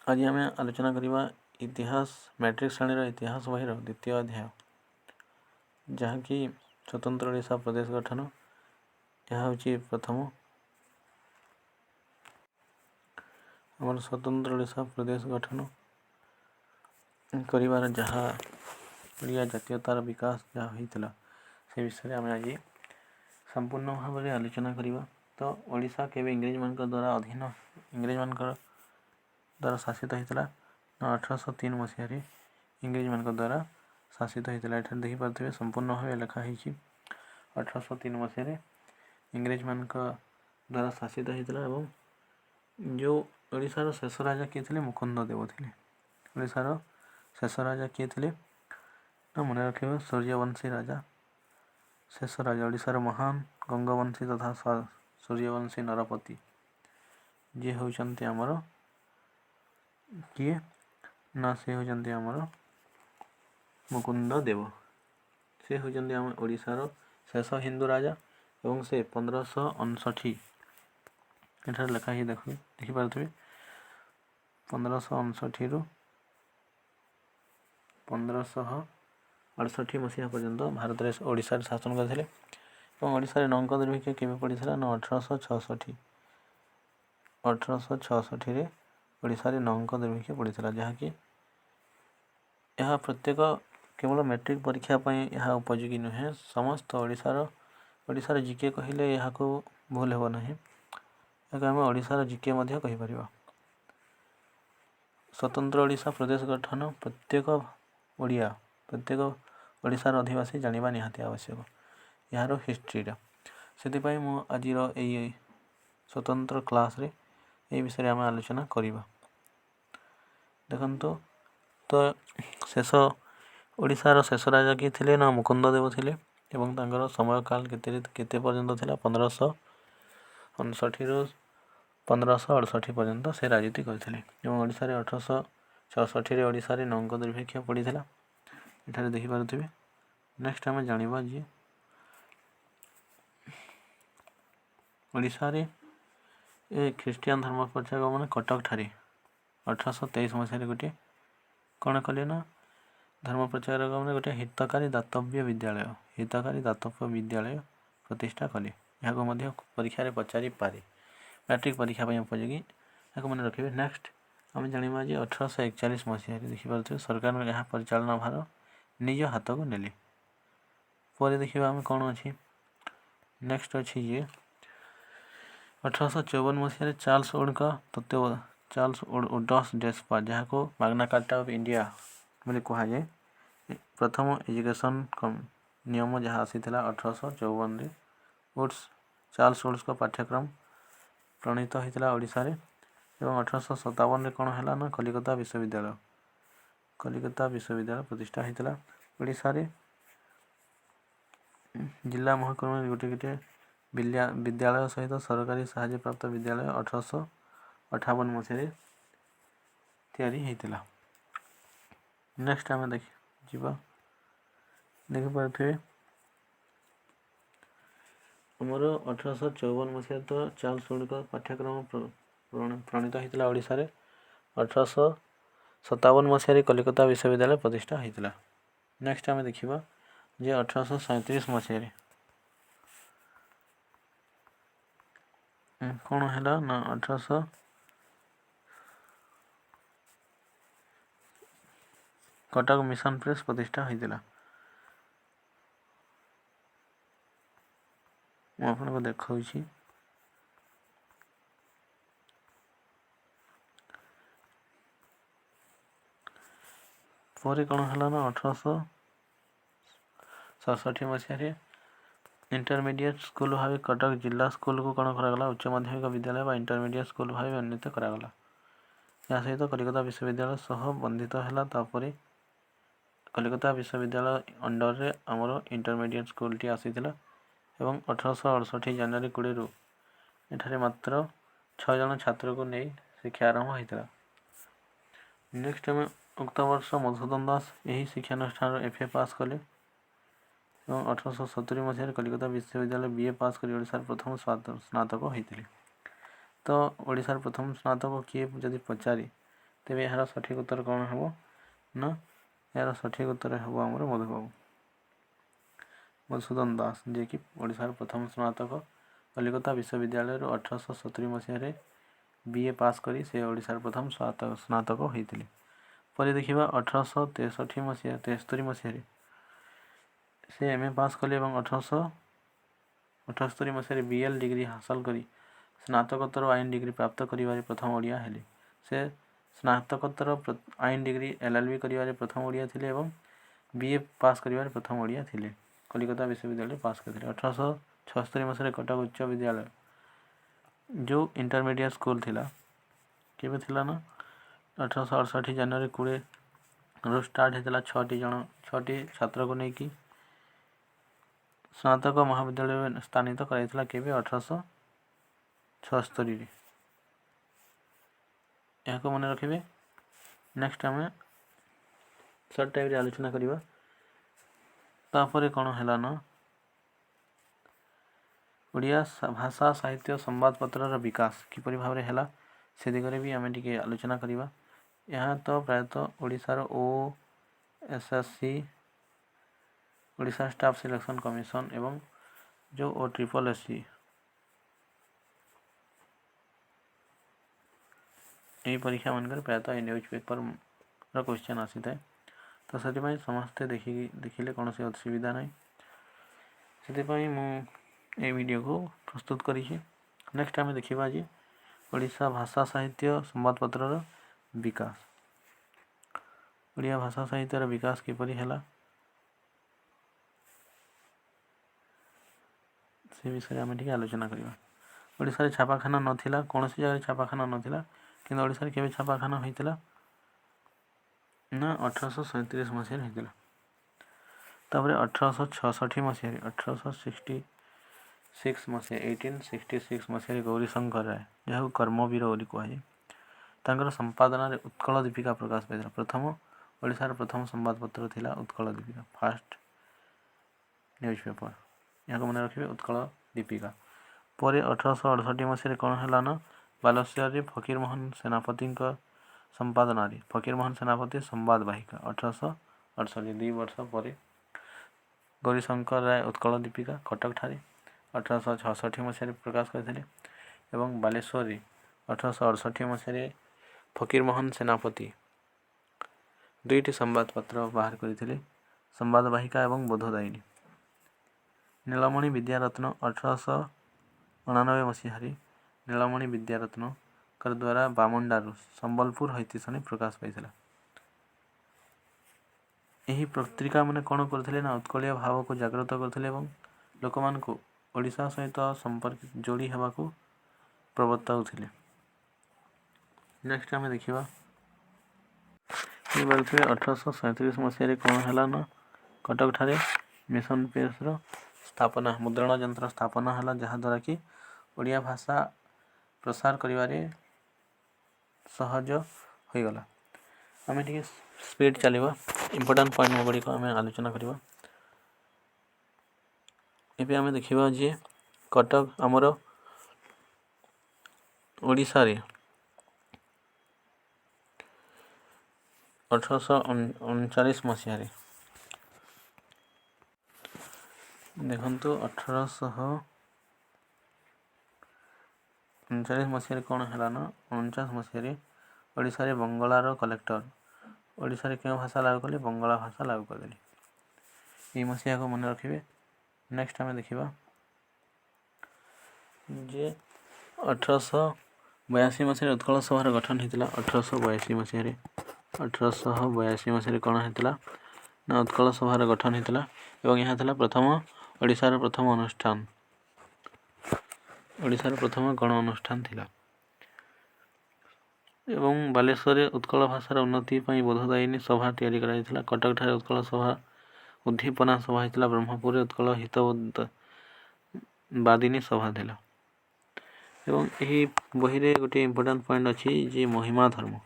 आज आम आलोचना करवा इतिहास मैट्रिक श्रेणीर इतिहास बहिर द्वितीय अध्याय जहाँकि स्वतंत्र ओडिशा प्रदेश गठन। यह हूँ प्रथम आम स्वतंत्र ओडिशा प्रदेश गठन करिवार जहाँ ओडिया जातीयतार विकास जहाँ होता से विषय आम आज संपूर्ण भाव में आलोचना करवा। तो ओडिशा केवे इंग्रेज मान द्वारा अधीन इंग्रेज मान द्वारा शासित होता 1803 मसीह इंग्रेज मान द्वारा शासित होता। यहाँ देखिपे संपूर्ण भाव लिखाही 1803 मसीह इंग्रेज मान द्वारा शासित होता। जो ओडिशार शेष राजा किए थे मुकुंद देव थे। ओडिशार शेष राजा किए थे ना मन रखे सूर्यवंशी राजा शेष राजा ओडिशार महान गंगवंशी तथा सूर्यवंशी नरपति जी होती आमर किए ना से होती आमर मुकुंद देव से होती आम ओडिशार शेष हिंदू राजा एवं से 1559 एठार लिखाही देखिपे 1559 रु 1568 मसीहा पर्यंत भारत ओडिशा शासन करते। ओडिशा नौका दुर्भिक्ष केवे पड़ा ना 1866 ओडिशा नौका दुर्भिक्ष पड़ा जहाँकि यह प्रत्येक केवल मैट्रिक परीक्षा यह उपयोगी नुहे समस्त ओडिशार जीके कहले यहाँ को भूल हेब ना आम ओडिशार जीके कहीपर। स्वतंत्र ओडिशा प्रदेश गठन प्रत्येक ओडिशार अधिवासी जानिबा निहाती आवश्यक यार हिस्ट्री से आज स्वतंत्र क्लास रे ये विषय आम आलोचना करवा। देखो तो शेष ओडिशार शेष राजा किए थे ना मुकुंद देव थे एवं तांकर समय काल केते पर्यंत थिला 1559 रु 1568 पर्यंत से राजनीति करते। ओडिशा 1866 ओडिशा नौका दुर्भिक्ष पड़ा ये देखिपे। नेक्स्ट आम जाना जी ओडिशा ख्रीष्टियान धर्म प्रचारक मैंने कटक ठारे 1823 मसीह गोटे कौन कले ना धर्म प्रचारक मैंने गोटे हितकारी दातव्य विद्यालय प्रतिष्ठा कले। यहाँ परीक्षा पचारि पारे मैट्रिक परीक्षा उपयोगी यहाँ मन रखिए। नेक्स्ट आम जाना जी 1841 मसीह देखिपे सरकार यहाँ परिचालना भार निज हाथ को नेले पर देखा आम कौन अच्छी। नेक्स्ट अच्छी ये 1854 मसीह चार्ल्स वुड्स डेस्पा जहाँ को मैग्ना कार्टा ऑफ इंडिया बोली कहुए प्रथम एजुकेशन नियम जहाँ आसी 1854 चार्ल्स वुड्स का पाठ्यक्रम प्रणीत होता ओडिशा रे। एवं 1857 कौन है ना कलिकता विश्वविद्यालय प्रतिष्ठा होता ओडिशा रे। जिला महकुमा गोटे गोटे विद्यालय सहित सरकारी साहाय्य प्राप्त विद्यालय 1858 मसीह तैयारी होता। नेक्स्ट आम देखिपे आमर 1854 मसीह तो चार्ल्स वुड का पाठ्यक्रम प्रणीत होता ओडिशा रे। 1857 मसीह कलिकता विश्वविद्यालय प्रतिष्ठा होता। नेक्स्ट आम देखा जे 1837 मसीह कौन है ना 1800 कटक मिशन प्रेस प्रतिष्ठा होता। आपको देखा पर कौन है ना 1867 मसीह इंटरमीडिएट स्कूल भाव कटक जिला स्कूल को कौन करागला उच्च माध्यमिक विद्यालय व इंटरमीडिएट स्कूल भाव उन्नीत करागला। या सहित कलिकता विश्वविद्यालय सह बंधित है। कलिकता विश्वविद्यालय अंडर रे आमर इंटरमीडिएट स्कूल टी आसीथिला एवं 1868 जनवरी 20 रु एठारे मात्र 6 जन छात्र को नहीं शिक्षा आरंभ होता। नेक्स्ट आम उक्त वर्ष मधुसूदन दास यही शिक्षानुष्ठान FA पास कले और 1870 मसीह कलिकता विश्वविद्यालय BA पास कर ओडिशार प्रथम स्नातक होते। तो ओडिशार प्रथम स्नातक किए जदि पचारि तेबे यार सठिक उत्तर कौन हम ना यार सठिक उत्तर हम आमर मधुबाबू मधुसूदन दास जे कि ओडिशार प्रथम स्नातक कलिकता विश्वविद्यालय 1870 मसीह बीए पास करी से ओडिशार प्रथम स्नातक होते। पर देखा 1863 मसीहा 73 मसीह से एमए पास कले 1878 मसीह बीएल डिग्री हासिल करी स्नातकोत्तर आईन डिग्री प्राप्त करिवारे प्रथम ओडिया हेले। से स्नातकोत्तर आईन डिग्री एलएलबी करिवारे प्रथम ओडिया थिले एवं बीए पास करिवारे प्रथम ओडिया थिले। कलिकता विश्वविद्यालय पास करते 1876 मसीह कटक उच्च विद्यालय जो इंटरमीडिएट स्कूल थिला केबे थिला ना 1868 जनवरी 20 रु स्टार्ट होता 6टी छात्र को लेकिन स्नातक महाविद्यालय स्थानित कराइला केबे 1876 यहाँ को मन रखिए। नेक्स्ट आम सर्ट टाइप आलोचना करवा तापर कौन है ना ओडिया भाषा साहित्य संवादपत्र विकास किपरि भाव है से दिगरे भी आम टे आलोचना करवा। यहाँ तो प्रायतः ओडिशार OSSC Odisha staff selection commission एवं जो OSSC यही परीक्षा मनकर प्रायतः न्यूज पेपर क्वेश्चन आसी थाए तो से समस्ते देखिले कौन से असुविधा ना से मुझे वीडियो को प्रस्तुत करी। नेक्स्ट आम देखा आज ओडिशा भाषा साहित्य संवादपत्र विकास ओडिया भाषा साहित्यर विकास किपरि है से विषय आम टे आलोचना करवा। ओडिशा छापाखाना नाला कौन सी जगह छापाखाना नाला कि ओडिशा केबे छापाखाना होता ना 1837 मसीह होता। तापर 1866 मसीह 1866 मसीह 1866 मसीह गौरीशंकर राय जहाँ कर्मवीर बोली कहुए संपादन उत्कल दीपिका प्रकाश पाई प्रथम ओडिशार प्रथम संवादपत्र थिला Utkal Deepika fast news paper यहाँ को मन रखिए उत्कल दीपिका। पर 1868 मसीह कौन है ना बालेश्वर फकीरमोहन सेनापति संपादन फकीरमोहन सेनापति संवाद वाहिका 1868 2 वर्ष पर गौरीशंकर राय उत्कल दीपिका कटक ठारे 1866 मसीह प्रकाश करते एवं बालेश्वर 1868 मसीह फकीरमोहन सेनापति दुईटी संवादपत्र बाहर करते संवाद वाहिका एवं बोधदायिनी। नीलमणि विद्यारत्न 1899 मसीह नीलमणि विद्यारत्न द्वारा बामुंडारू संबलपुर हैतीसणी प्रकाश पाई यही पत्रिका मैंने कौन करते ना उत्कलिया भाव को जागृत करते लोक मान ओडिशा सहित संपर्क जोड़ी हवा को प्रवर्ताउथिले। नेक्स्ट आम देखा 1837 मसीह कौन है ना कटक ठारे मिशन प्रेस स्थापना मुद्रण यंत्र स्थापना है जहाँद्वारा कि ओडिया भाषा प्रसार करिवारे सहज होगला। आम टे स्पीड चलवा इम्पोर्टाट पॉइंट गुड़िक आम आलोचना करवा। एबे आम देखा जे कटक आमर ओडिशा रे 1839 मसीह देखु 1839 मसीह कौन है ना 49 मसीह ओडिशा रे बंगलार कलेक्टर ओडिशा रे क्यों भाषा लागू कले बंगला भाषा लागू करदे ये मसीहा को मन रखिए। नेक्स्ट आम देखा जे 1882 मसीह उत्कल सभार गठन होता 1882 मसीह 1882 मसीह कौन होता ना उत्कल सभार गठन होता एवं यहाँ था प्रथम ओडिशार प्रथम अनुष्ठान ओडिशार प्रथम गण अनुष्ठान थिला एवं बालेश्वर उत्कल भाषार उन्नति बोधदायिनी सभा तैयारी कराइथिला। कटक ठारे उत्कल सभा उद्दीपना सभा होता ब्रह्मपुर उत्कल हितवादिनी सभा थिला एवं यही बही रे गोटे इम्पोर्टाट पॉइंट अच्छी जे महिमा धर्म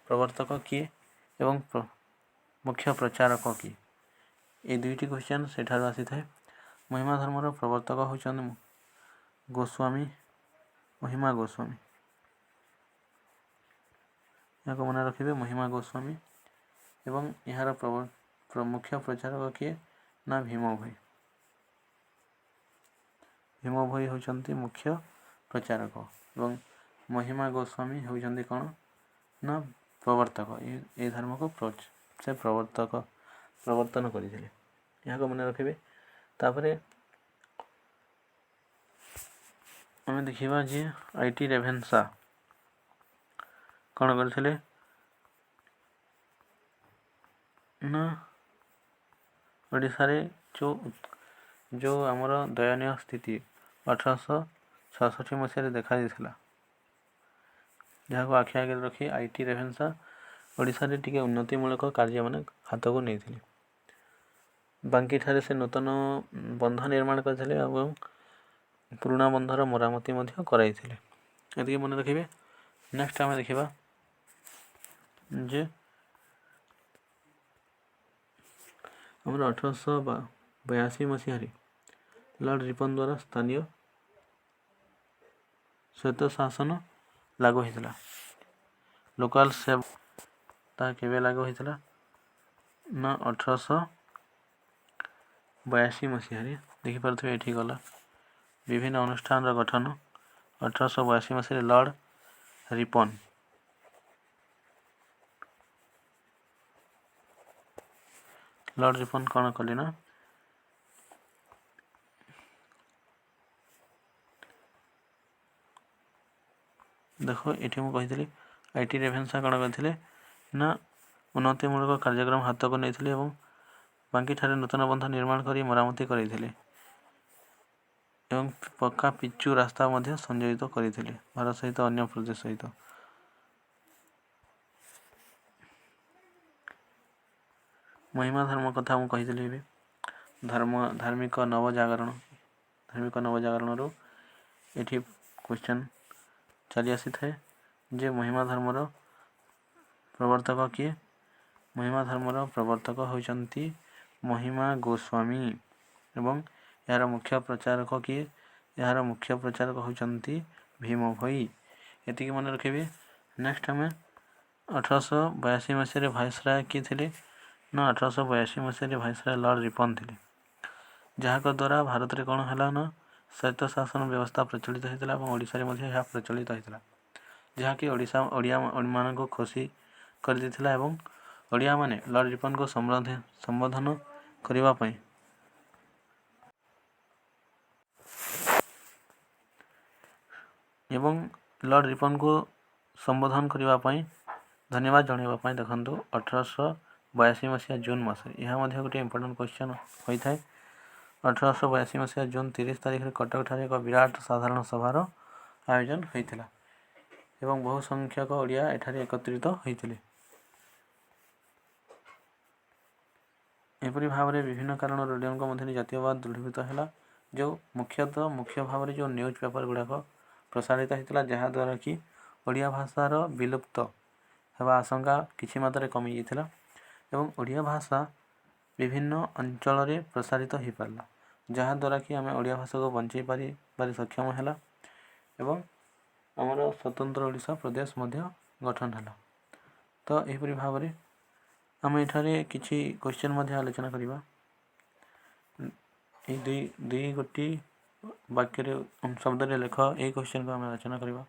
प्रवर्तक किए एवं मुख्य प्रचारक किए ये दुईटी क्वेश्चन सेठार आसी थाए। महिमा धर्मर प्रवर्तक होचन गोस्वामी महिमा गोस्वामी यहाँ मन रखिए महिमा गोस्वामी एवं यार मुख्य प्रचारक किए ना भीम भोई। भीम भोई होती मुख्य प्रचारक एवं महिमा गोस्वामी होती कौन ना प्रवर्तक। ये धर्म को से प्रवर्तन करते यहाँ मन रखिए। तापर आम देखा जी आईटी रेभेन्सा कौन करते ना ओडिशा रे जो आमर दयनीय स्थिति 1866 मसीह देखा देता जहाँ को आखि आगे रखी आईटी रेभेन्सा ओडिशा रे टिके उन्नतिमूलक कार्य मान हाथ को नहीं थे। बांकी ठारे से नूतन बंध निर्माण करते और पुराना बंधर मरामती कराई मन रखिए। नेक्स्ट आम देखा जे आमर 1882 मसीह लॉर्ड रिपन द्वारा स्थानीय स्वायत्त शासन लागू होता। लोकल सेव केवे लागू होता ना 1882 मसीह देखिपे ये गला विभिन्न अनुष्ठान गठन 1882 मसीह लॉर्ड रिपन कौन कले ना देख ये मुझे आईटी रेभेन्सा कौन करते ना उन्नतिमूलक कार्यक्रम हाथ को नहीं बांकी ठारे नूतन बंध निर्माण कर मरामती करते पक्का पिचु रास्ता संयोजित करते भारत सहित अन्य प्रदेश सहित। महिमा धर्म कथा मुझे धार्मिक नवजागरण रू ये क्वेश्चन चली आसी थाए जे महिमा धर्मर प्रवर्तक किए। महिमा धर्मर प्रवर्तक होती महिमा गोस्वामी एवं यार मुख्य प्रचारक किए यार मुख्य प्रचारक होती भीम भोई। ये मन रखिए। नेक्स्ट आम 1882 मसीह भाइसराय किए थे ना 1882 मसीह भाइसराय लॉर्ड रिपन थे जहाँ द्वारा भारत में कौन है ना स्वायत्त शासन व्यवस्था प्रचलित होता और ओडिशा रे प्रचलित होता जहाँकि ओडिया मान को खुशी कर देथिला एवं ओडिया माने लॉर्ड रिपन को संबोधन करने एवं लॉर्ड रिपन को संबोधन करने धन्यवाद जनवाई देखो 1882 मसीहा जून मस यह गोटे इम्पोर्टेंट क्वेश्चन होता है। 1882 मसीहा जून 30 तारीख में कटक ठारे एक विराट साधारण सभार आयोजन होता एवं बहु संख्यक ओडिया एठारे एकत्रित होते। एपरी भाव में विभिन्न कारण ओडिया मध्य जातीयवाद दृढ़ीभूत है जो मुख्य भाव में जो न्यूज पेपर गुड़ाक प्रसारित होता जहाँद्वारा कि ओडिया भाषार विलुप्त होगा आशंका किसी मात्रा कमी जाता एवं ओडिया भाषा विभिन्न अंचल रे प्रसारित हो पारला जहाँद्वारा कि आम ओडिया भाषा को बंचाई पारि सक्षम है एवं आमर स्वतंत्र ओडिशा प्रदेश गठन है। तो यहपरी भाव में आम एठारे किछि क्वेश्चन आलोचना करिबा। दुई गोटी वाक्य शब्द लेख ये क्वेश्चन को आम आलोचना करिबा।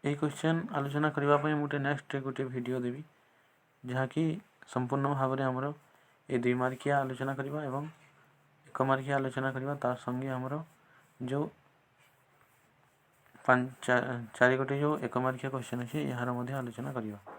ये क्वेश्चन आलोचना करने मुझे नेक्स्ट गोटे वीडियो देवी जहाँकि संपूर्ण भाव में आमर ये 2 मार्किया आलोचना करवा एवं 1 मार्किया आलोचना करवा तार संगे आमर जो 4 गोटे जो 1 मार्किया क्वेश्चन अच्छे यार आलोचना करवा।